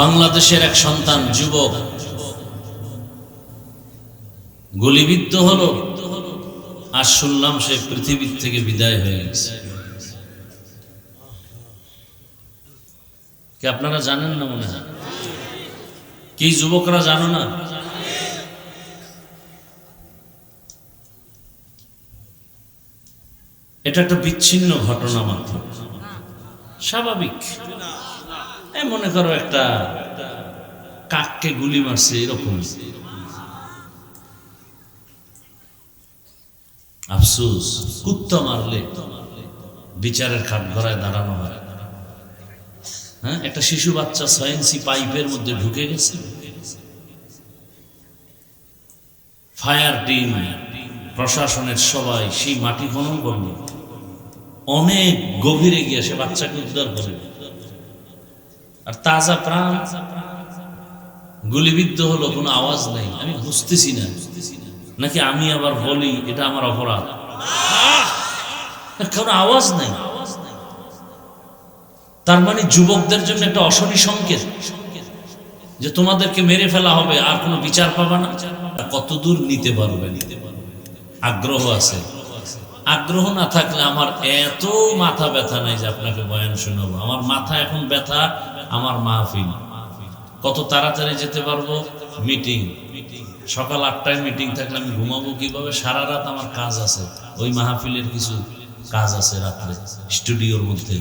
বাংলাদেশের এক সন্তান যুবক গুলিবিদ্ধ হলো, আর শুনলাম সে পৃথিবীর থেকে বিদায় হয়ে গেছে। কি আপনারা জানেন না? মনে হয় কি যুবকরা জানো না? এটা একটা বিচ্ছিন্ন ঘটনা মাত্র, স্বাভাবিক। মনে করো একটা কাককে গুলি মারছে, এরকম। আফসোস, কুত্তা মারলে বিচারের কাঠগড়ায় দাঁড়ানো হয়। হ্যাঁ, একটা শিশু বাচ্চা 6 ইঞ্চি পাইপের মধ্যে ঢুকে গেছে। ফায়ার টিম, প্রশাসনের সবাই সেই মাটি খনন করলো, অনেক গভীরে গিয়ে সে বাচ্চাকে উদ্ধার করে। আর তাজা প্রাণ গুলিবিদ্ধ হলো, কোনো আওয়াজ নাই। আমি বুঝতেছি না, নাকি আমি আবার বলি এটা আমার অপরাধ? কোনো আওয়াজ নাই। তার মানে যুবকদের জন্য একটা অশনি সংকেত যে তোমাদেরকে মেরে ফেলা হবে, আর কোনো বিচার পাবা না। কতদূর নিতে পারবে? আগ্রহ আছে। আগ্রহ না থাকলে আমার এত মাথা ব্যথা নাই যে আপনাকে বয়ান শোনাবো। আমার মাথা এখন ব্যথা আমার মাহফিল। কত তাড়াতাড়ি যেতে পারবো? মিটিং, সকাল 8টায় মিটিং থাকলে আমি ঘুমাবো কিভাবে? সারা রাত আমার কাজ আছে, ওই মাহফিলের কিছু কাজ আছে রাত্রে স্টুডিওর মধ্যে।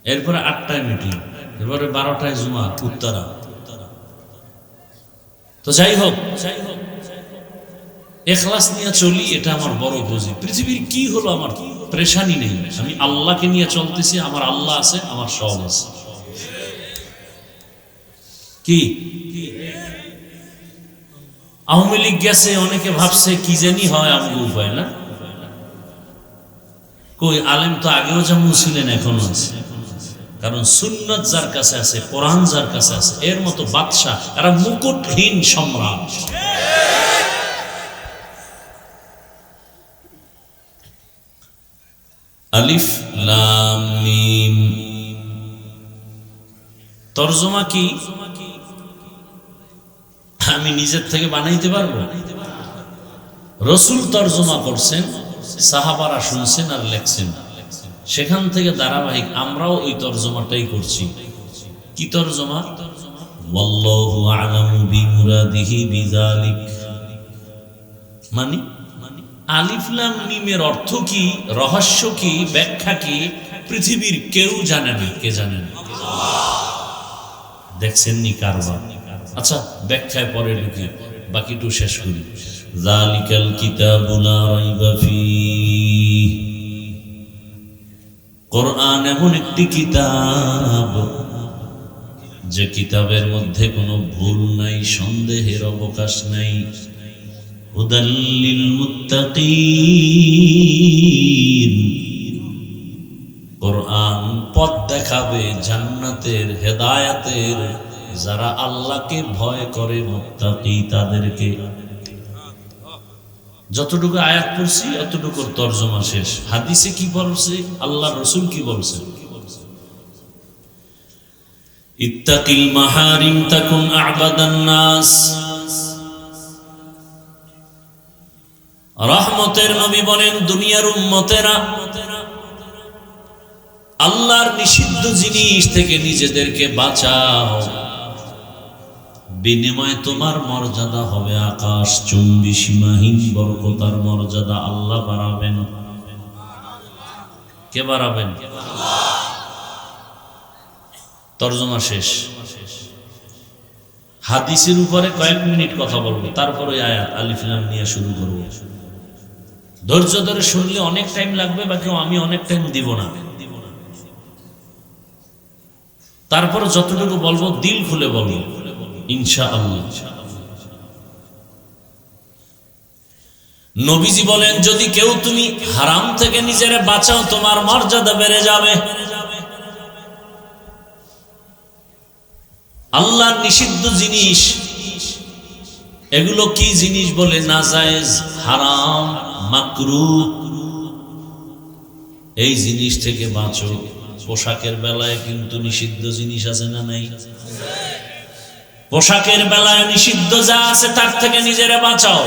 এরপরে 8টায় মিটিং, এরপরে 12টায় জুমা উত্তরা। তো যাই হোক, ইখলাস নিয়ে চলি, এটা আমার বড় পুঁজি। পৃথিবীর কি হলো আমার পেরেশানি নেই, আমি আল্লাহকে নিয়ে চলতেছি। আমার আল্লাহ আছে, আমার সব আছে। কি আওয়ামী লীগ গেছে, অনেকে ভাবছে কি জানি হয়, আমগো উপায় না। কই আলেম তো আগেও যেমন ছিলেন এখনো আছে। কারণ সুন্নাত যার কাছে আছে, কোরআন যার কাছে আছে, এর মতো বাদশা, এরা মুকুটহীন সম্রাট। আলিফ লাম মিম তরজমা কি আমি নিজের থেকে বানাইতে পারবো? রাসূল তরজমা করছেন, সাহাবারা শুনছেন আর লেখছেন, সেখান থেকে ধারাবাহিক আমরাও ওই তরজমাটাই করছি। কি তরজমা? ওয়াল্লাহু আ'লামু বিমুরাদিহি বিযালিক। মানে আলিফ লাম মিমের অর্থ কি, রহস্য কি, ব্যাখ্যা কি, পৃথিবীর কেউ জানে না। কে জানে না? দেখছেননি কারবার? আচ্ছা, ব্যাখ্যায় পরে ঢুকি, বাকিটু শেষ করি। যালিকাল কিতাবু লা রাইবা ফীহ। কোরআন এমন একটি কিতাব যে কিতাবের মধ্যে কোনো ভুল নাই, সন্দেহের অবকাশ নাই। হুদাল লিল মুত্তাকিন। কোরআন পথ দেখাবে জান্নাতের, হেদায়েতের, যারা আল্লাহকে ভয় করে, মুত্তাকি তাদেরকে। যতটুকু আয়াত পড়ছি অতটুকুর তরজমা শেষ। হাদিসে কি বলছে, আল্লাহর রাসূল কি বলছেন? ইত্তাকিল মাহারিম তাকুন আ'বাদান নাস। রহমতের নবী বলেন, দুনিয়ার উম্মতেরা আল্লাহর নিষিদ্ধ জিনিস থেকে নিজেদেরকে বাঁচাও, বিনিময়ে তোমার মর্যাদা হবে আকাশ চুম্বি, সীমাহীন বরকতার মর্যাদা আল্লাহ বাড়াবেন। কে বাড়াবেন? তরজমা শেষ। হাদিসের উপরে কয়েক মিনিট কথা বলবো, তারপরে আয়াত আলিফ লাম নিয়ে শুরু করব। ধৈর্য ধরে শুনলে অনেক টাইম লাগবে, বাকি আমি অনেক টাইম দিব না। তারপর যতটুকু বলবো দিল খুলে বলবো ইনশাআল্লাহ। নবীজি বলেন, যদি কেউ তুমি হারাম থেকে নিজেরে বাঁচাও, তোমার মর্যাদা বেড়ে যাবে। আল্লাহর নিষিদ্ধ জিনিস, এগুলো কি জিনিস বলে? নাজায়েজ, হারাম, মাকরুহ। এই জিনিস থেকে বাঁচো। পোশাকের বেলায় কিন্তু নিষিদ্ধ জিনিস আছে না নাই? পোশাকের বেলায় নিষিদ্ধ যা আছে তার থেকে নিজেরে বাঁচাও।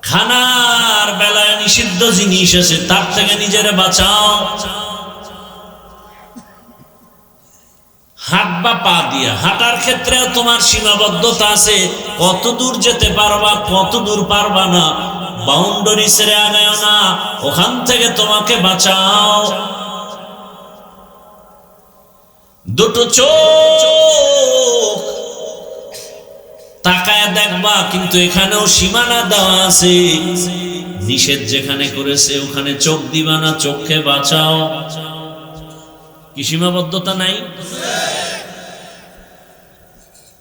খানার বেলায় নিষিদ্ধ জিনিস আছে তার থেকে নিজেরে বাঁচাও। হাত বা পা দিয়া হাঁটার ক্ষেত্রেও তোমার সীমাবদ্ধতা আছে, কত দূর যেতে পারবা কত দূর পারবা না, বাউন্ডারি ছেড়ে আগায় না, ওখান থেকে তোমাকে বাঁচাও। দুটো চোখ তাকায় দেখবা, কিন্তু এখানেও সীমানা দেওয়া আছে, নিষেধ যেখানে করেছে ওখানে চোখ দিবা না, চোখকে বাঁচাও। কি সীমাবদ্ধতা নাই?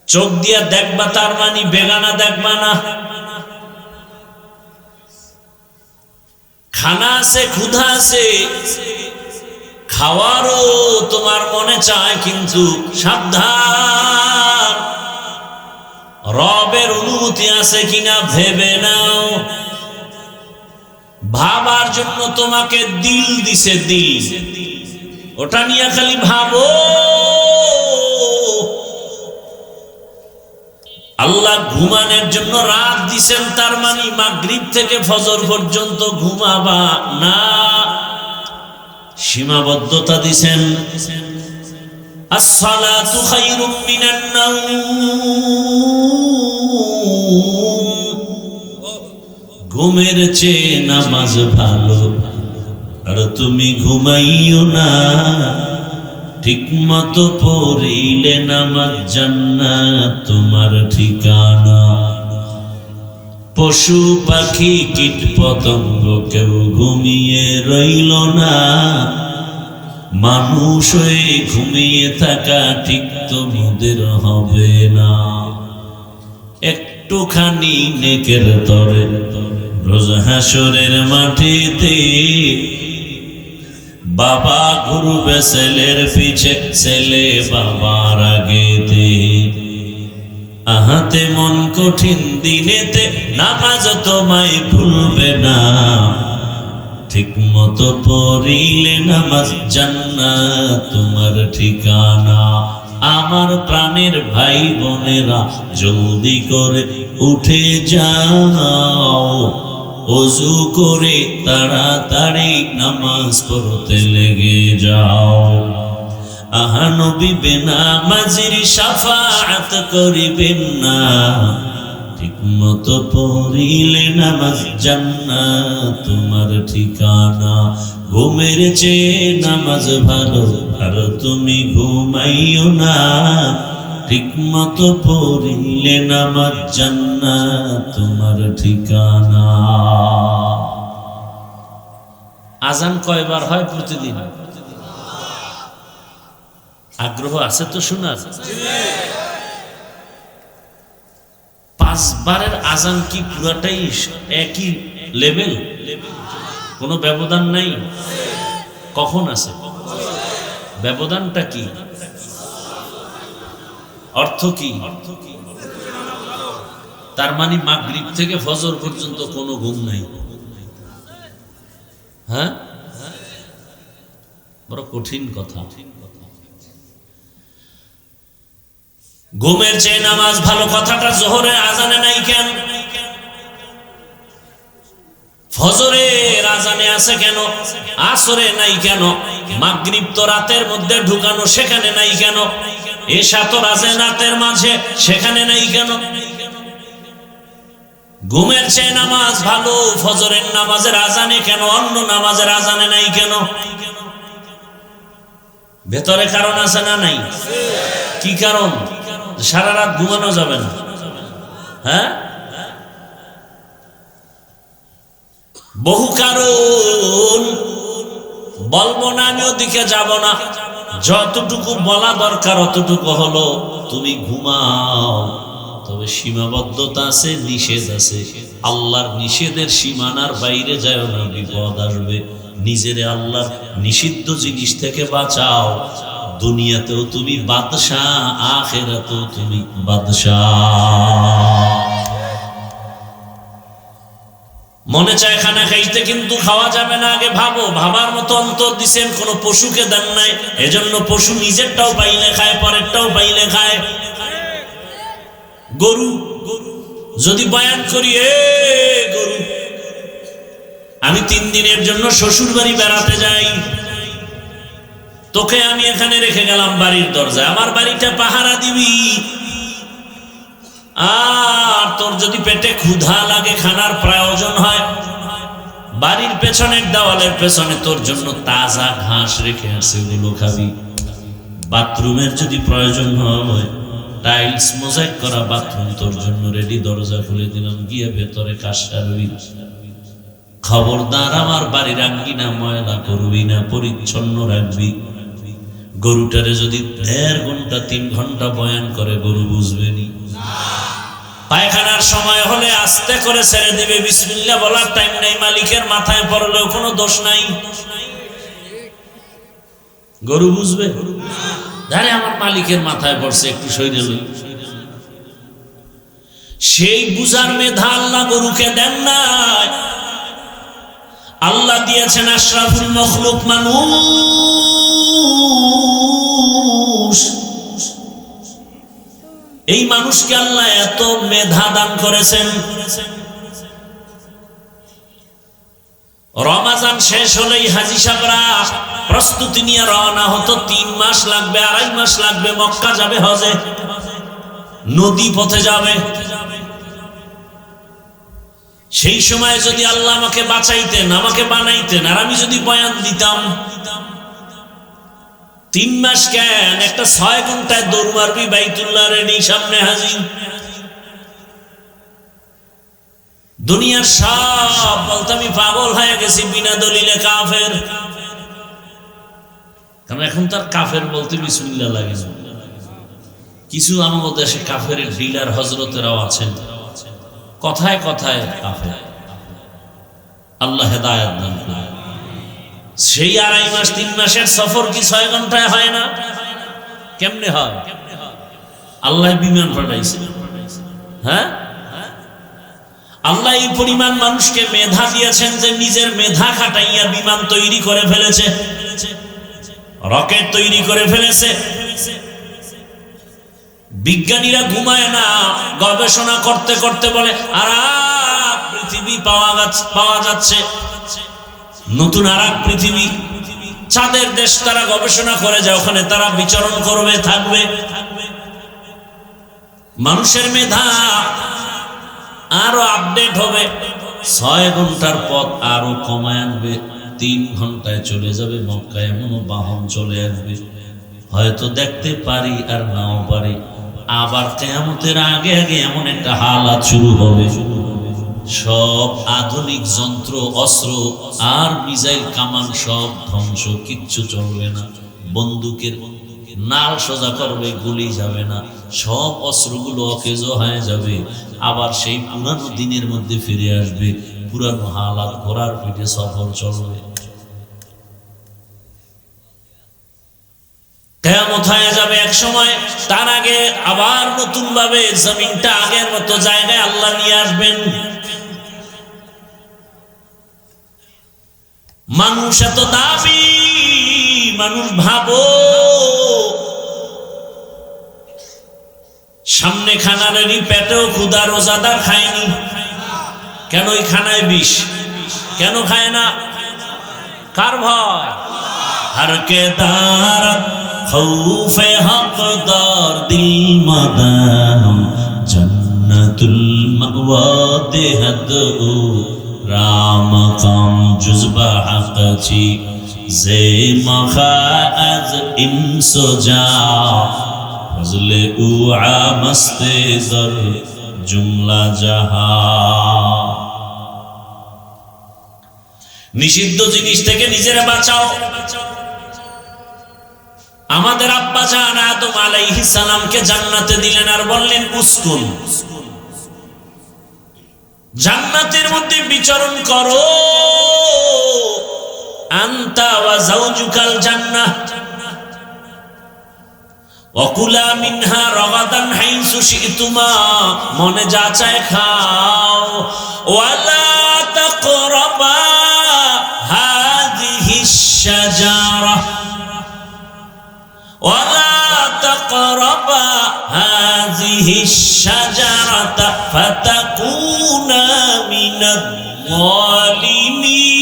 চোখ দিয়া দেখবা তার মানে বেগানা দেখবা না। খানা আছে, ক্ষুধা আছে, খাওয়ারও তোমার মনে চায়, কিন্তু সাবধান, রবের অনুমতি আছে কিনা ভেবে নাও। ভাবার জন্য তোমাকে দিল দিছে, দিল, ওটা নিয়ে খালি ভাবো। আল্লাহ ঘুমানোর জন্য রাত দিছেন, তার মানে মাগরিব থেকে ফজর পর্যন্ত ঘুমাবা না, সীমাবদ্ধতা দিছেন। আসসালাতু খায়রুম মিনান নাওম, ঘুমের চেয়ে নামাজ ভালো, আর তুমি ঘুমাইও না, ঠিক মতো পড়িলে নামাজ জান্নাত তোমার ঠিকানা। পশু পাখি কীট পতঙ্গ কেউ ঘুমিয়ে রইল না, মানুষ হয়ে ঘুমিয়ে থাকা ঠিক তোমাদের হবে না। একটুখানি নেকের তরে রোজ হাসরের মাটিতে, বাবা ঘুরবে ছেলের পিছে, ছেলে বাবার আগেতে। আহাতে মন কঠিন দিনেতে নামাজ তোমায় ভুলবে না, ঠিক মতো পড়িলে নামাজ জান্নাত তোমার ঠিকানা। আমার প্রাণের ভাই বোনেরা জলদি করে উঠে যাও, ওযু করে তাড়াতাড়ি নামাজ পড়তে লেগে যাও। আহা নবী বেনামাজির শাফাআত করিবেন না, ঠিক মতো পড়িলে নামাজ জান্নাত তোমার ঠিকানা। ঘুমের চেয়ে নামাজ ভালো, আর তুমি ঘুমাইও না, ঠিক মতো পড়িলে নামাজ জান্নাত তোমার ঠিকানা। আজান কয়বার হয় প্রতিদিন? আগ্রহ আছে তো শোনার? 5 বারের আজান কি পুরাটাই একই লেভেল? কোনো ব্যবধান নাই? কখন আছে ব্যবধানটা? কি অর্থ? কি তার মানে মাগরিব থেকে ফজর পর্যন্ত কোনো ঘুম নাই? হ্যাঁ, বড় কঠিন কথা। ঘুমের চেয়ে নামাজ ভালো কথাটা জোহরের আজানে নাই কেন? ফজরের আজানে আছে কেন? আসরে নাই কেন? মাগরিব তো রাতের মধ্যে ঢুকানো, সেখানে নাই কেন? এশা তো রাতের মাঝে, সেখানে নাই কেন? ঘুমের চেয়ে নামাজ ভালো, ফজরের নামাজের আজানে কেন, অন্য নামাজের আজানে নাই কেন? ভেতরে কারণ আছে না নাই? কি কারণ? সারা রাত ঘুমানো যাবে না? হ্যাঁ, বহু কারণ, বলবো না, আমি ওদিকে যাব না। যতটুকু বলা দরকার অতটুকু হলো, তুমি ঘুমাও, তবে সীমাবদ্ধতা আছে, নিষেধ আছে। আল্লাহর নিষেধের সীমানার বাইরে যায় না, বিপদ আসবে। নিজেরে আল্লাহর নিষিদ্ধ জিনিস থেকে বাঁচাও। দুনিয়াতেও তুমি বাদশাহ, আখিরাতেও তুমি বাদশাহ। মনে চায় খানা খাইতে, কিন্তু খাওয়া যাবে না। আগে ভাবো, ভাবার মতো অন্তর দিছেন, কোন পশুকে দেন নাই। এজন্য পশু নিজেরটাও পাইলে খায়, পরেরটাও পাইলে খায়। গরু যদি বয়ান করি, গরু, আমি 3 দিনের জন্য শ্বশুর বাড়ি বেড়াতে যাই, তোকে আমি এখানে রেখে গেলাম বাড়ির দরজায়, আমার বাড়িটা পাহারা দিবি। আর তোর যদি পেটে ক্ষুধা লাগে, খানার প্রয়োজন হয়, বাড়ির পেছনের দেওয়ালের পেছনে তোর জন্য তাজা ঘাস রেখে আছে, ওগুলো খাবি। বাথরুমের যদি প্রয়োজন হয়, টাইলস মোজাইক করা বাথরুম তোর জন্য রেডি, দরজা খুলে দিলাম, গিয়ে ভেতরে কাজ সারবি। খবরদার আমার বাড়ির আঙ্গিনা ময়লা করবি না, পরিচ্ছন্ন রাখবি। গরুটারে যদি 1.5 ঘন্টা 3 ঘন্টা বয়ান করে, গরু বুঝবে নি। পায়খানার সময় হলে আস্তে করে ছেড়ে দিবে, বিসমিল্লাহ বলার টাইম নেই, মালিকের মাথায় পড়লেও কোনো দোষ নাই। গরু বুঝবে? আরে আমার মালিকের মাথায় পড়ছে, একটু সইরে লই। সেই বুঝার মেধা আল্লাহ গরুকে দেন নাই। আল্লাহ দিয়েছেন আশরাফুল মখলুক মানুষ। এই মানুষকে আল্লাহ এত মেধা দান করেছেন। রমাজান শেষ হলেই হাজী সাহেবরা প্রস্তুতি নিয়ে রওনা হতো। 3 মাস লাগবে, 2.5 মাস লাগবে, মক্কা যাবে হজে, নদী পথে যাবে। সেই সময় যদি আল্লাহ আমাকে বাঁচাইতেন, আমাকে বানাইতেন, আর আমি যদি বয়ান দিতাম, 3 মাস কেন, একটা 6 ঘন্টায় দৌড় মারবি বাইতুল্লাহ রেডি, সামনে হাজির। দুনিয়ার সব বলতে আমি পাগল হয়ে গেছি, বিনা দলিলে কাফের। কারণ এখন তার কাফের বলতে বিসমিল্লাহ লাগে না। কিছু আমাদের দেশে কাফের ডিলার হজরতেরাও আছেন, কথায় কথায় কাফের। আল্লাহ হেদায়েত দান করেন। সেই 2.5 মাস 3 মাসের সফর কি 6 ঘন্টায় হয় না? কেমনে হয়? আল্লাহ বিমান পাঠাইছে। হ্যাঁ, আল্লাহ এই পরিমাণ মানুষকে মেধা দিয়েছেন যে নিজের মেধা খাটাইয়া বিমান তৈরি করে ফেলেছে, রকেট তৈরি করে ফেলেছে। বিজ্ঞানীরা ঘুমায় না, গবেষণা করতে করতে বলে আর পৃথিবী পাওয়া যাচ্ছে, নতুন আর এক পৃথিবী। চাঁদের দেশ তারা গবেষণা করে যায়, ওখানে তারা বিচরণ করবে, থাকবে। মানুষের মেধা আরো আপডেট হবে, 6 ঘন্টার পথ আরো কমায় আনবে, 3 ঘন্টায় চলে যাবে মক্কায়। এমনও বাহন চলে আসবে, হয়তো দেখতে পারি আর নাও পারি। আবার কিয়ামতের আগে আগে এমন একটা হালাত শুরু হবে, সব আধুনিক যন্ত্র অস্ত্র আর মিসাইল কামান সব ধ্বংস, কিচ্ছু চলবে না। বন্দুকের নাল সোজা করবে, গুলি যাবে না, সব অস্ত্রগুলো অকেজ হয়ে যাবে। আবার সেই পুরানো দিনের মধ্যে ফিরে আসবে, পুরানো হালাত, ঘোড়ার পিঠে সফর চলবে। কিয়ামত হয়ে যাবে এক সময়। তার আগে আবার নতুন ভাবে জমিনটা আগের মতো জায়গায় আল্লাহ নিয়ে আসবেন। মানুষ এত দাবি, মানুষ ভাবো, সামনে খানা রেডি, পেটেও ক্ষুধা, রোজাদার খায়নি কেন? ওই খানায় বিষ, কেন খায় না? কার ভয়? हर के दारत खौफे हकदार दिल मदाम जन्नतुल मअवा देहदो राम काम जुज़बा हक़ची ज़े मख़ाज़ इंसो जा फज़ले उआ मस्ते ज़र जुमला जहा। নিষিদ্ধ জিনিস থেকে নিজেরা বাঁচাও। আমাদের আব্বা জান আদম আলাইহিস সালামকে জান্নাতে দিলেন আর বললেন উসকুন, জান্নাতের মধ্যে বিচরণ করো, আনতা ওয়া যাওজুকাল জান্নাহ ওয়া কুলা মিনহা রাগাদান হাইসু শিতুমা, মনে যা চায় খাও, ওয়ালা হাদিহিশ শাজারাতা ফাতাকুনা মিনাল যালিমিন।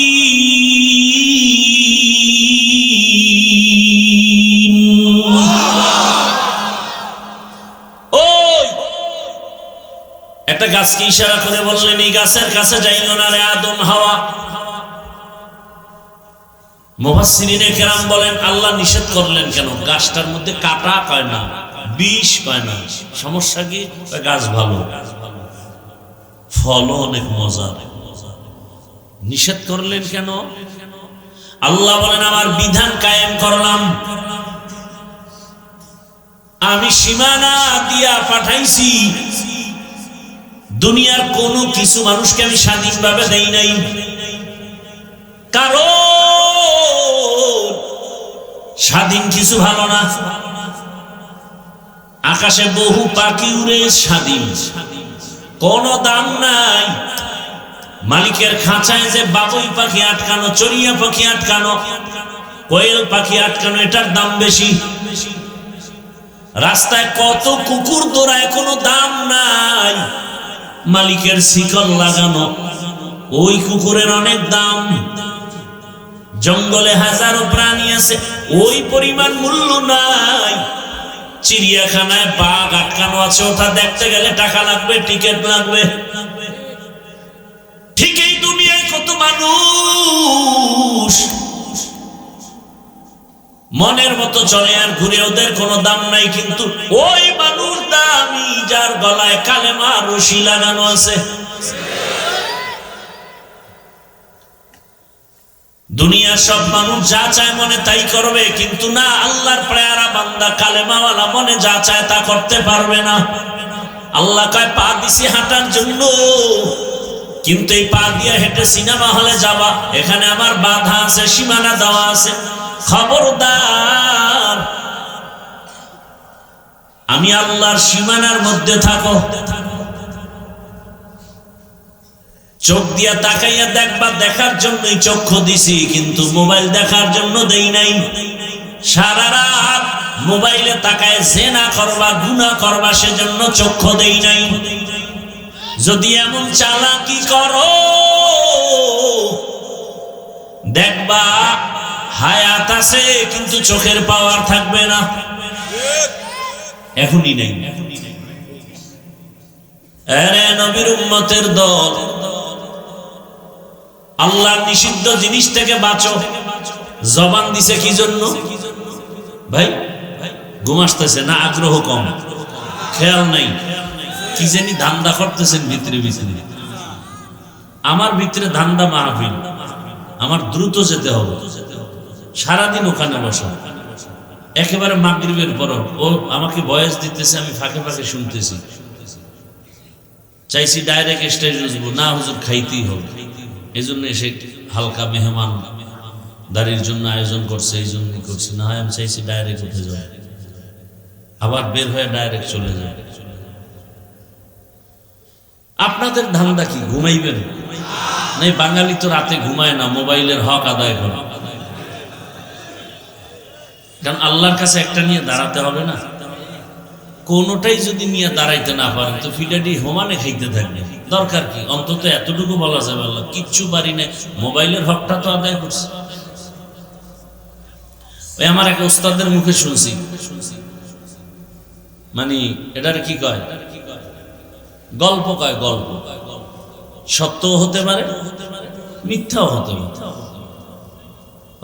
ওই একটা গাছকে ইশারা করে বললেন এই গাছের কাছে যাইও না রে আদম হাওয়া। মুফাসসিরিনে কেরাম বলেন আল্লাহ নিষেধ করলেন কেন? গাছটার মধ্যে কাটা কয় না, বিষ কয় না। সমস্যা কি? গাছ ভালো, ফলও অনেক মজা। নিষেধ করলেন কেন? আল্লাহ বলেন আমার বিধান কায়েম করলাম, আমি সীমানা দিয়া পাঠাইছি। দুনিয়ার কোন কিছু মানুষকে আমি স্বাধীনভাবে দেই নাই। কারণ স্বাধীন কিছু ভালো না। আকাশে বহু পাখি উড়ে স্বাধীন, কোন দাম নাই। মালিকের খাঁচায় যে বাবুই পাখি আটকানো, চড়িয়া পাখি আটকানো, কোয়েল পাখি আটকানো, এটার দাম বেশি। রাস্তায় কত কুকুর দৌড়ায়, কোনো দাম নাই। মালিকের শিকল লাগানো, ওই কুকুরের অনেক দাম। জঙ্গলে হাজারো প্রাণী আছে, ওই পরিমাণ মূল্য নাই। চিড়িয়াখানায় বাঘ আটকানো আছে, ওটা দেখতে গেলে টাকা লাগবে, টিকিট লাগবে। ঠিক এই দুনিয়ায় কত মানুষ মনের মতো চলে আর ঘুরে, ওদের কোনো দাম নাই। কিন্তু ওই মানুষ দামি যার গলায় কালেমা রশি লাগানো আছে। দুনিয়ার সব মানুষ যা চায় মনে তাই করবে, কিন্তু না, আল্লাহর প্রেয়ারা বান্দা কালেমাওয়ালা মনে যা চায় তা করতে পারবে না। আল্লাহ কয় পা দিছি হাঁটার জন্য, কিন্তু এই পা দিয়ে হেঁটে সিনেমা হলে যাবা, এখানে আমার বাধা আছে, সীমানা দেওয়া আছে। খবরদার, আমি আল্লাহর সীমানার মধ্যে থাকো। চোখ দিয়া তাকাইয়া দেখবা, দেখার জন্যই চক্ষু দিছি, কিন্তু মোবাইল দেখার জন্য দেই নাই। সারা রাত মোবাইলে তাকায় জেনা করবা, গুনাহ করবা, সেজন্য চক্ষু দেই নাই। যদি এমন চালাকি করো, দেখবা হায়াত আছে কিন্তু চোখের পাওয়ার থাকবে না। এখনই নেই। আরে নবীর উম্মতের দল, আল্লাহর নিষিদ্ধ জিনিস থেকে বাঁচো। জবান দিছে কি জন্য? ভাই ঘুম আসতেছে না, আগ্রহ কম, খেয়াল নাই, কি জানি ধান্দা করতেছেন ভিতরে ভিতরে। আমার ভিতরে ধান্দা মাহফিল, আমার দ্রুত যেতে হবে। সারাদিন ওখানে বসা, একেবারে মাগরিবের পর ও আমাকে ভয়েস দিতেছে, আমি ফাঁকে ফাঁকে শুনতেছি। চাইছি ডাইরেক্ট স্টেজ উঠবো, না হুজুর খাইতেই হবে। এই জন্য এসে হালকা মেহমান দাঁড়ির জন্য আয়োজন করছে, এই জন্যই করছে। না হয় আমি চাইছি ডাইরেক্ট উঠে যাও, আবার বের হয়ে ডাইরেক্ট চলে যায়। আপনাদের ধান্দা কি? ঘুমাইবেন? না, বাঙালি তো রাতে ঘুমায় না, মোবাইলের হক আদায় করে। কারণ আল্লাহর কাছে একটা নিয়ে দাঁড়াতে হবে না। কোনোটাই যদি নিয়ে দাঁড়াইতে না পারে তো ফিডাডি হোমানে খাইতে থাকবে। দরকার কি? অন্তত এতটুকু বলা যাবে আল্লাহ কিচ্ছু পারি না, মোবাইলের হকটা তো আদায় করছে। ওই আমার এক ওস্তাদের মুখে শুনছি, মানে এটার কি কয়, গল্প কয়, গল্প সত্য হতে পারে, মিথ্যাও হতে পারে।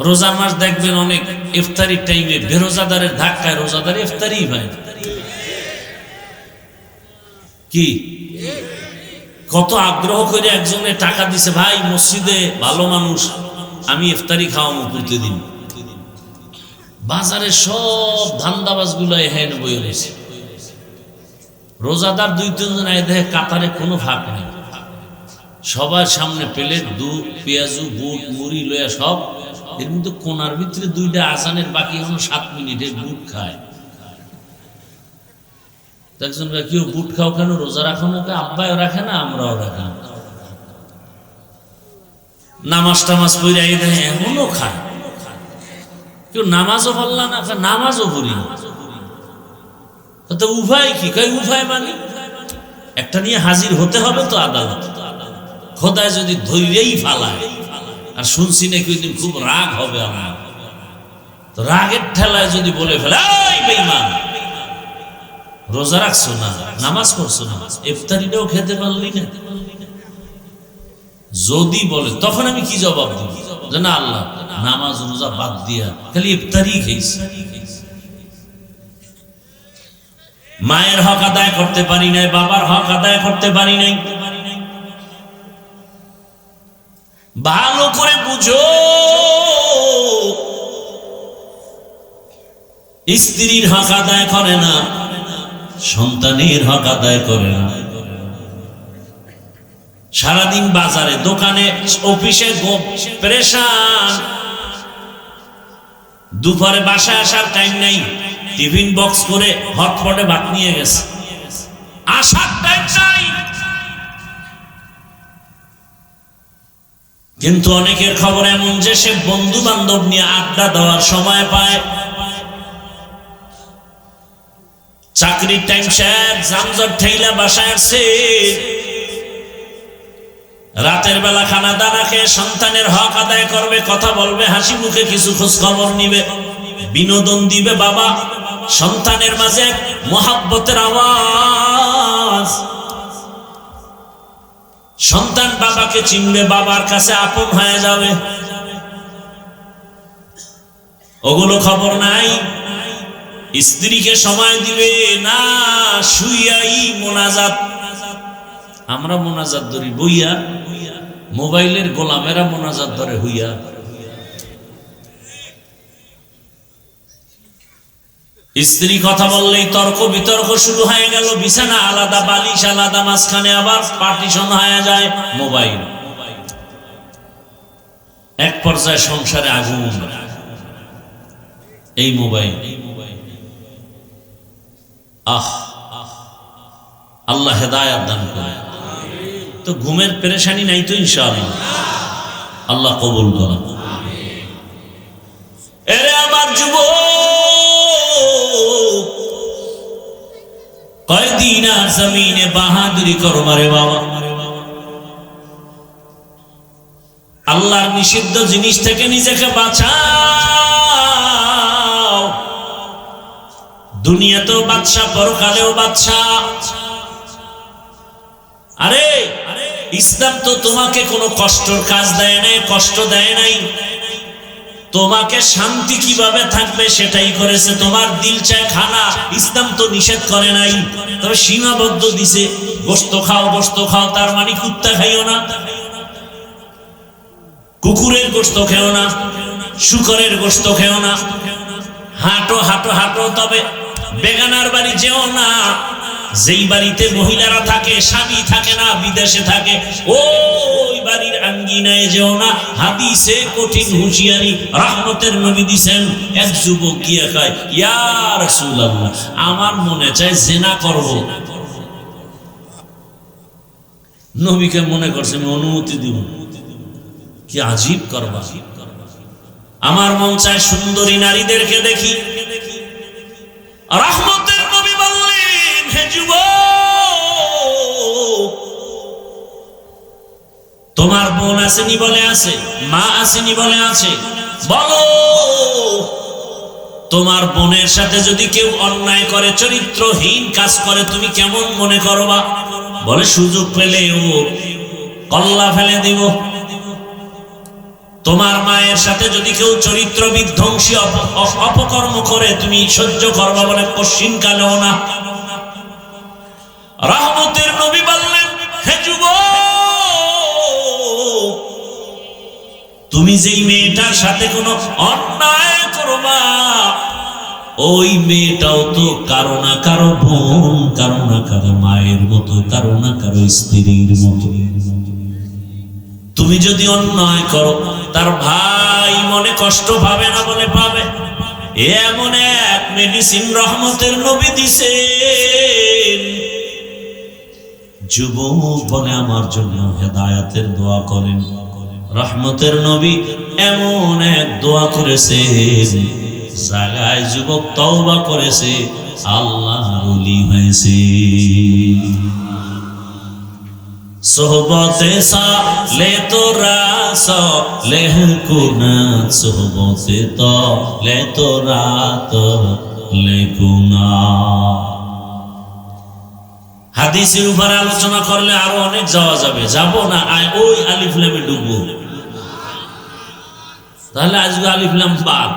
রোজার মাস দেখবেন অনেক ইফতারির টাইমে বেরোজাদারের ধাক্কায় রোজাদার ইফতারি হয়। কি কত আগ্রহ করে একজনের টাকা দিছে, ভাই মসজিদে ভালো মানুষ, আমি ইফতারি খাওয়াবো প্রতিদিন। বাজারে সব ধান্দাবাজ গুলো এখানে বয়ে রয়েছে। রোজাদার দুই তিনজন আয় দেখে কাতারে কোনো ফাঁক নেই, সবার সামনে প্লেট, দুধ, পেঁয়াজু, বুট, মুড়ি লইয়া সব। এর মধ্যে কোনার ভিতরে দুইটা আজানের বাকি এখনো 7 মিনিটে বুট খায়। একজন কেউ বুট খাও কেন, রোজা রাখো না? আব্বাও রাখে না, আমরাও রাখি না। নামাজ টামাজ পড়ে দেখে এমনও খায়। কেউ নামাজও পড়লা না, নামাজও পড়ি না। তো উভয় কি কয়? উভয় মানে একটা নিয়ে হাজির হতে হবে তো আদালত। খোদায় যদি ধৈর্যই ফালায়, আর শুনছি নাকি ওই দিন খুব রাগ হবে আমার, তো রাগের ঠেলায় যদি বলে ফেলে, এই বেঈমান, রোজা রাখছো না, নামাজ পড়ছো না, ইফতারিটাও খেতে পারলি না, যদি বলে, তখন আমি কি জবাব দিব? যে না আল্লাহ, নামাজ রোজা বাদ দিয়া খালি ইফতারি খেয়েছি, মায়ের হক আদায় করতে পারি নাই, বাবার হক আদায় করতে পারি নাই। ভালো করে বুঝো, স্ত্রীর হক আদায় করে না, সন্তানের হক আদায় করে না। সারাদিন বাজারে, দোকানে, অফিসে পেরেশান, দুপুরে বাসায় আসার টাইম নেই, টিফিন বক্স করে হটপটে ভাত নিয়ে গেছে, আসার টাইম নাই। কিন্তু অনেকের খবর এমন যে সে বন্ধু বান্ধব নিয়ে আড্ডা দেওয়ার সময় পায়, চাকরির টাইম শেষ, জামজট ঠেইলা বাসায় আসছে, রাতের বেলা খানা দানা খেয়ে সন্তানের হক আদায় করবে, কথা বলবে, হাসি মুখে কিছু খোঁজ খবর নিবে, বিনোদন দিবে বাবা, সন্তানের মাঝে মহাব্বতের আওয়াজ, সন্তান বাবাকে চিনবে, বাবার কাছে আপন হয়ে যাবে, ওগুলো খবর নাই। স্ত্রীকে সময় দিবে না, শুইয়াই মোনাজাত। আমরা মোনাজাত ধরি বইয়া, মোবাইলের গোলামেরা মোনাজাত ধরে হইয়া। স্ত্রী কথা বললেই তর্ক বিতর্ক শুরু হয়ে গেল, বিছানা আলাদা, বালিশ আলাদা, মাঝখানে আবার পার্টিশন হয়ে যায় মোবাইল। এক পর্যায়ে সংসারে আগুন, এই মোবাইল। আল্লাহ হেদায়েত দান করে। তো ঘুমের পেরেশানি নাই তো ইনশাআল্লাহ, আল্লাহ কবুল করেন। এরে আমার যুবক, কয়দিন আর জমিনে বাহাদুরি করো মারে বাবা। আল্লাহর নিষিদ্ধ জিনিস থেকে নিজেকে বাঁচাও। দুনিয়াতেও বাদশা, পরকালেও বাদশা। আরে ইসলাম তো তোমাকে কোনো কষ্টের কাজ দেয় নাই, কষ্ট দেয় নাই, তোমাকে শান্তি কিভাবে থাকবে সেটাই করেছে। তোমার দিল চায় খানা, ইসলাম তো নিষেধ করে নাই, তবে সীমাবদ্ধ দিছে। গোশত খাও, গোশত খাও, তার মানে কুত্তা খাইও না, কুকুরের গোশত খেও না, শুকরের গোশত খেও না। হাঁটো হাঁটো হাঁটো, তবে বেগানার বাড়ি যেও না। যেই বাড়িতে মহিলারা থাকে, স্বামী থাকে না, বিদেশে থাকে, ওই বাড়ির আঙ্গিনায় যেও না। হাদিসে কঠিন হুঁশিয়ারি রহমতের নবী দিছেন। এক যুবক গিয়ে কয়, ইয়া রাসূলুল্লাহ, আমার মনে চায় জিনা করব। নবীকে মনে করছে আমি অনুমতি দিব। কি আজীব করবা, আমার মন চায় সুন্দরী নারীদেরকে দেখি। রহমতের নবী বললেন, হে যুবক, তোমার বোন আসেনি বলে আছে, মা আসেনি বলে আছে, বলো তোমার বোনের সাথে যদি কেউ অন্যায় করে, চরিত্রহীন কাজ করে, তুমি কেমন মনে করবা? বলে সুযোগ পেলে ও কল্লা ফেলে দিব। তোমার মায়ের সাথে যদি কেউ চরিত্র বিধ্বংসী অপকর্ম করে, তুমি সহ্য করবা? বলে পশ্চিম কালেও না। রহমতের নবী বললেন, হে যুবক, তুমি যেই মেয়েটার সাথে কোনো অন্যায় করবা, ওই মেয়েটাও তো কারো না কারো বোন, কারো না কারো মায়ের মতো, কারো না কারো স্ত্রীর মতো। তুমি যদি অন্যায় করো, তার ভাই মনে কষ্ট পাবে না? বলে পাবে। এমন এক মেডিসিন রহমতের নবী দিছেন। যুবক বলে আমার জন্য হেদায়েতের দোয়া করেন। রহমতের নবী এমন এক দোয়া করেছেন, জায়গায় যুবক তওবা করেছে, আল্লাহর ওলি হয়েছে। সোহবতে সালে তোরা সলেহ কুনাত, সোহবতে তলে তোরা তলে কুনাত। হাদিসের উপর আলোচনা করলে আরো অনেক যাওয়া যাবে, যাব না, ওই আলিফ লামে ডুববো। তাহলে আজকে আলিফ লাম বাদ।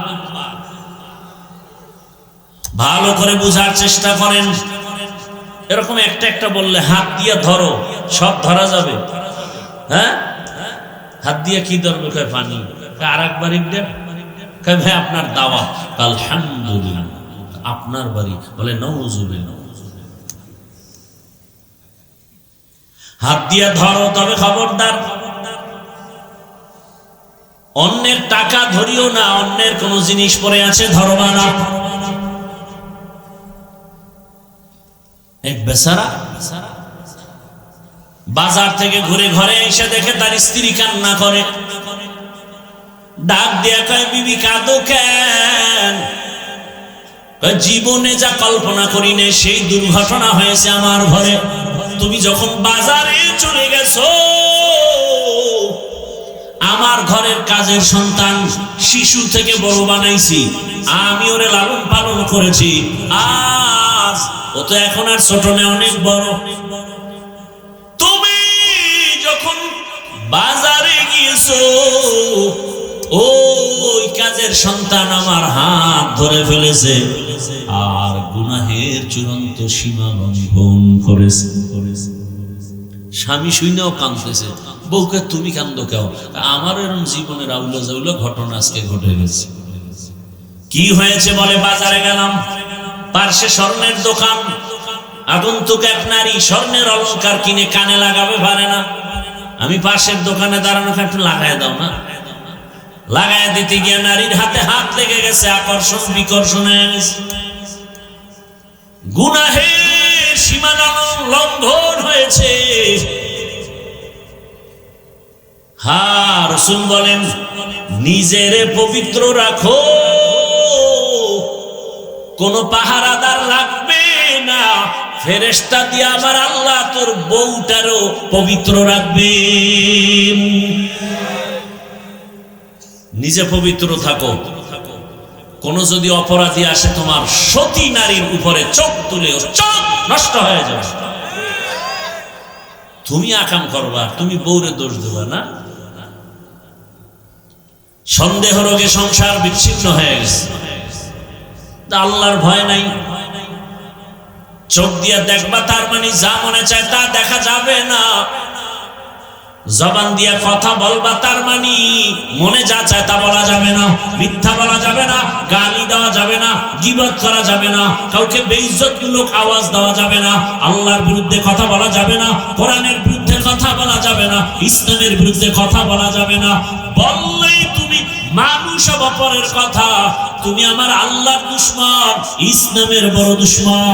ভালো করে বোঝার চেষ্টা করেন। এরকম একটা একটা বললে হাত দিয়ে ধরো, সব ধরা যাবে। হ্যাঁ, হাত দিয়ে কি ধরবে? কয় পানি। আর একবার কয় ভাই আপনার দাওয়া। আলহামদুলিল্লাহ। আপনার বাড়ি? বলে নাউজুবিল্লাহ। হাত দিয়ে ধরো, তবে খবরদার অন্যের টাকা ধরিও না, অন্যের কোন জিনিস পড়ে আছে ধরবা না। এক বেচারা বাজার থেকে ঘুরে ঘরে এসে দেখে তার স্ত্রী কান্না করে, ডাক দিয়া কয় বিবি কাঁদো কেন? জীবনে যা কল্পনা করি না সেই দুর্ঘটনা হয়েছে আমার ঘরে। তুমি যখন বাজারে চলে গেছো, আমার ঘরের কাজের সন্তান শিশু থেকে বড় বানাইছি, আমি ওরে লালন পালন করেছি। আজ ও তো এখন আর ছোট নেই, অনেক বড়। তুমি যখন বাজারে গিয়েছো, ওই কাজের সন্তান আমার হাত ধরে ফেলেছে আর গুনাহের চূড়ান্ত সীমা লঙ্ঘন করেছে। স্বামী শুনেও কাঁদতেছে, বউকে তুমি কান্দো কেউ? আমার এরকম জীবনের আউলা জাউলা ঘটনা আজকে ঘটে গেছে। কি হয়েছে বলে, বাজারে গেলাম, পার্শ্বে স্বর্ণের দোকান, আগন্তুক এক নারী স্বর্ণের অলংকার কিনে কানে লাগাবে পারে না। আমি পাশের দোকানে দাঁড়ানো, একটু লাগাই দাও না। লাগাই দিতে গিয়ে নারীর হাতে হাত লেগে গেছে, আকর্ষণ বিকর্ষণ হয়ে গেছে, গুনাহের সীমা লঙ্ঘন হয়েছে। হ্যাঁ, রাসূল বলেন নিজেরে পবিত্র রাখো, কোন পাহারাদার লাগবে না, ফেরেশতা দিয়ে আমার আল্লাহ তোর বউটারও পবিত্র রাখবে। নিজে পবিত্র থাকো। কোন যদি অপরাধী আসে তোমার সতী নারীর উপরে চোখ তুলে চোখ নষ্ট হয়ে যাবে। তুমি আকাম করবা, তুমি বউরে দোষ দেবা না। সন্দেহ রোগে সংসার বিচ্ছিন্ন হয়ে গেছে, আল্লাহর ভয় নাই। চোখ দিয়ে দেখবা তার মানে যা মনে চায় তা দেখা যাবে না। জবান দিয়ে কথা বলবা তার মানে মনে যা চায় তা বলা যাবে না। মিথ্যা বলা যাবে না, গালি দেওয়া যাবে না, গীবত করা যাবে না, কাউকে বেইজ্জতমূলক আওয়াজ দেওয়া যাবে না, আল্লাহর বিরুদ্ধে কথা বলা যাবে না, কোরআনের বিরুদ্ধে কথা বলা যাবে না, ইসলামের বিরুদ্ধে কথা বলা যাবে না। বললেই তুমি মানুষ অপরের কথা, তুমি আমার আল্লাহর দুশমন, ইসলামের বড় দুশমন।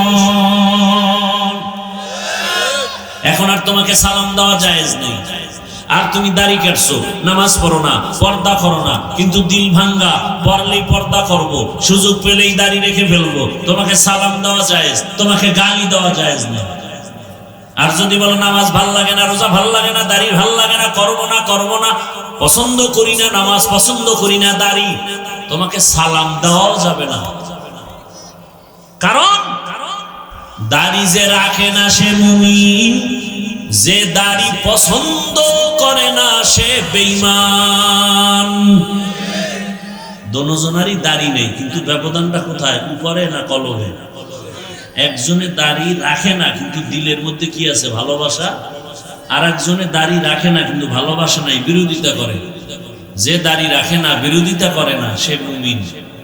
এখন আর তোমাকে সালাম দেওয়া জায়েজ নেই। আর তুমি দাড়ি কাটছো, নামাজ পড়ো না, পর্দা করো না, কিন্তু দিল ভাঙ্গা, পড়লেই পর্দা করব, সুযোগ পেলেই দাড়ি রেখে ফেলবো, তোমাকে সালাম দেওয়া জায়েজ, তোমাকে গালি দেওয়া জায়েজ নেই। আর যদি বলো নামাজ ভাল লাগে না, রোজা ভাল লাগে না, দাড়ি ভাল লাগে না, করবো না, পছন্দ করি না নামাজ, পছন্দ করি না দাড়ি, তোমাকে সালাম দেওয়াও যাবে না। কারণ দাড়ি যে রাখে না সে মুমিন, যে দাড়ি পছন্দ করে না সে বেঈমান। দোনোজনারই দাড়ি নেই, কিন্তু ব্যবধানটা কোথায়? উপরে না কলবে? একজনে দাড়ি রাখে না কিন্তু দিলের মধ্যে কি আছে? ভালোবাসা। আর একজনে দাড়ি রাখে না কিন্তু ভালোবাসা নাই, বিরোধিতা করে। যে দাড়ি রাখে না, বিরোধিতা করে না, সে মুমিন।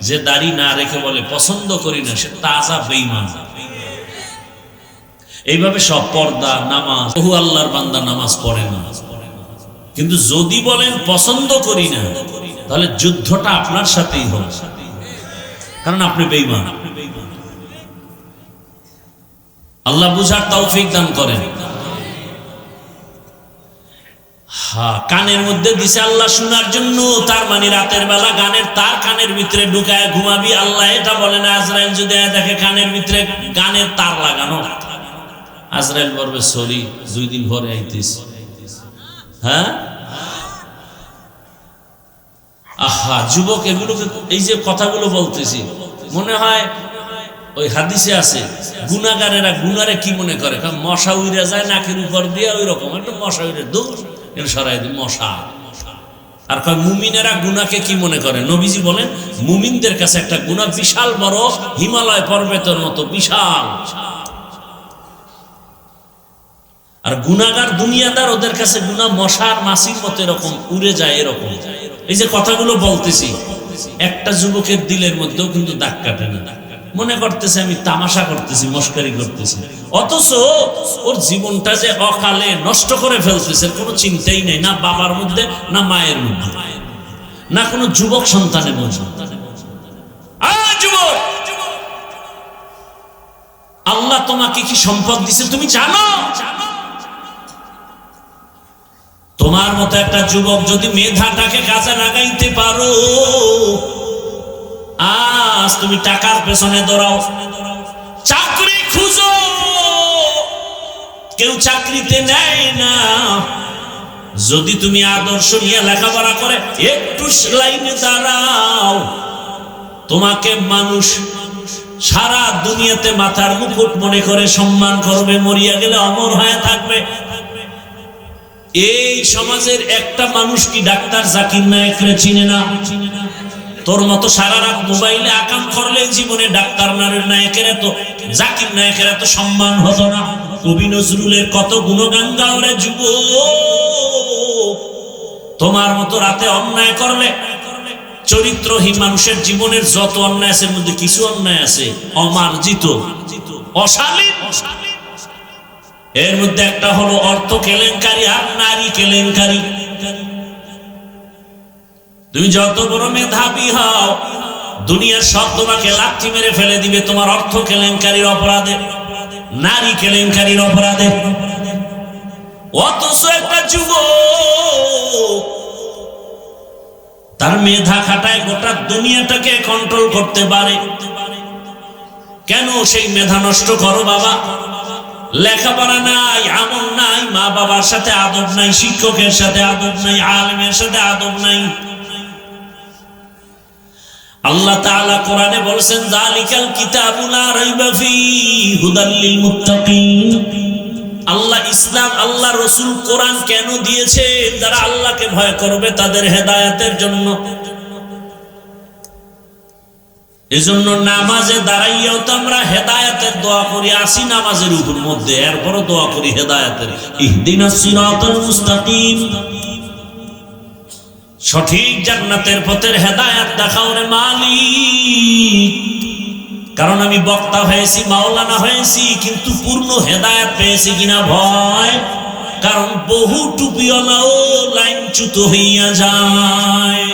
যে দাড়ি না রেখে বলে পছন্দ করি না, সে তাজা বেঈমান। এইভাবে সব পর্দা, নামাজ, বহু আল্লাহর বান্দা নামাজ পড়ে না, কিন্তু যদি বলেন পছন্দ করি না, তাহলে যুদ্ধটা আপনার সাথেই হবে, কারণ আপনি বেঈমান। আল্লাহ বুঝার তৌফিক দান করেন। কানের মধ্যে দিছে আল্লাহ শোনার জন্য, তার মানে রাতের বেলা গানের তার কানের ভিতরে ঢুকায় ঘুমাবি। আল্লাহ এটা বলে না আজরাইল যদি দেখে কানের ভিতরে গানের তার লাগানো, আজরাইল বলবে সরি 2 দিন পরে আইতিস। হ্যাঁ যুবক, এগুলোকে এই যে কথাগুলো বলতেছি, মনে হয় ওই হাদিসে আছে গুনাহগারেরা গুনারে কি মনে করে, মশা উড়ে যায় নাকের উপর দিয়ে, ওই রকম একটা মশা উড়ে দূর সরাই দিই মশা। আর কয় মুমিনেরা গুনাহকে কি মনে করে? নবীজি বলেন মুমিনদের কাছে একটা গুনাহ বিশাল বড় হিমালয় পর্বতের মতো বিশাল, আর গুনাহগার দুনিয়াদার ওদের কাছে গুনাহ মশার মাছির মতো এরকম উড়ে যায়। এরকম এই যে কথাগুলো বলতেছি, একটা যুবকের দিলের মধ্যেও কিন্তু দাগ কাটে না, মনে করতেছে আমি তামাশা করতেছি, মস্কারি করতেছি, অথচ ওর জীবনটা যে অকালে নষ্ট করে ফেলতেছে কোনো চিন্তাই নেই, না বাবার মধ্যে, না মায়ের মধ্যে, না কোনো যুবক সন্তানের মধ্যে। যুবক, আল্লাহ তোমাকে কি সম্পদ দিছে তুমি জানো? তোমার মতো একটা যুবক যদি মেধাটাকে কাজে লাগাইতে পারো, আজ তুমি টাকার পেছনে দৌড়াও, চাকরি খুঁজো, কেউ চাকরিতে নেয় না। যদি তুমি আদর্শ নিয়ে লেখাপড়া করে একটু লাইনে দাঁড়াও, তোমাকে মানুষ সারা দুনিয়াতে মাথার মুকুট মনে করে সম্মান করবে, মরিয়া গেলে অমর হয়ে থাকবে। এই সমাজের একটা মানুষ কি ডাক্তার জাকির নায়েকরে চিনে না? তোর মতো সারা রাত মোবাইলে আকাম করলে জীবনে ডাক্তার নায়েকের এত, জাকির নায়েকের এত সম্মান হতো না। কবি নজরুলের কত গুণগান গাও রে যুবক। তোমার মতো রাতে অন্যায় করলে, চরিত্রহীন মানুষের জীবনের যত অন্যায় আছে এর মধ্যে কিছু অন্যায় আছে অমার্জিত, অশালীন। এর মধ্যে একটা হলো অর্থ কেলেঙ্কারি আর নারী কেলেঙ্কারি। তুমি যত বড় মেধাবী হও, দুনিয়ার সব তোমাকে লাথি মেরে ফেলে দিবে তোমার অর্থ কেলেঙ্কারির অপরাধে, নারী কেলেঙ্কারির অপরাধে। অথচ একটা যুবক তার মেধা খাটায় গোটা দুনিয়াটাকে কন্ট্রোল করতে পারে। কেন সেই মেধা নষ্ট করো বাবা? লেখাপড়া নাই, আমল নাই, মা বাবার সাথে আদব নাই, শিক্ষকের সাথে আদব নাই, আলেমের সাথে আদব নাই। আল্লাহ তাআলা কোরআনে বলেছেন যালিকাল কিতাবু লা রাইবা ফীহি হুদাল লিল মুত্তাকিন। আল্লাহ ইসলাম, আল্লাহ রাসূল কোরআন কেন দিয়েছেন? যারা আল্লাহকে ভয় করবে তাদের হেদায়েতের জন্য। এজন্য নামাজে দাঁড়াইয়াও তো আমরা হেদায়েতের দোয়া করি, আসি নামাজের উপর মধ্যে, এরপরও দোয়া করি হেদায়েতের, ইহদিনাস সিরাতাল মুস্তাকিম, সঠিক জান্নাতের পথের হেদায়েত দেখাও রে মালিক। কারণ আমি বক্তা হয়েছি, মাওলানা হয়েছি, কিন্তু পূর্ণ হেদায়েত পেয়েছি কিনা ভয়। কারণ বহু টুপিওয়ালাও লাইনচ্যুত হইয়া যায়।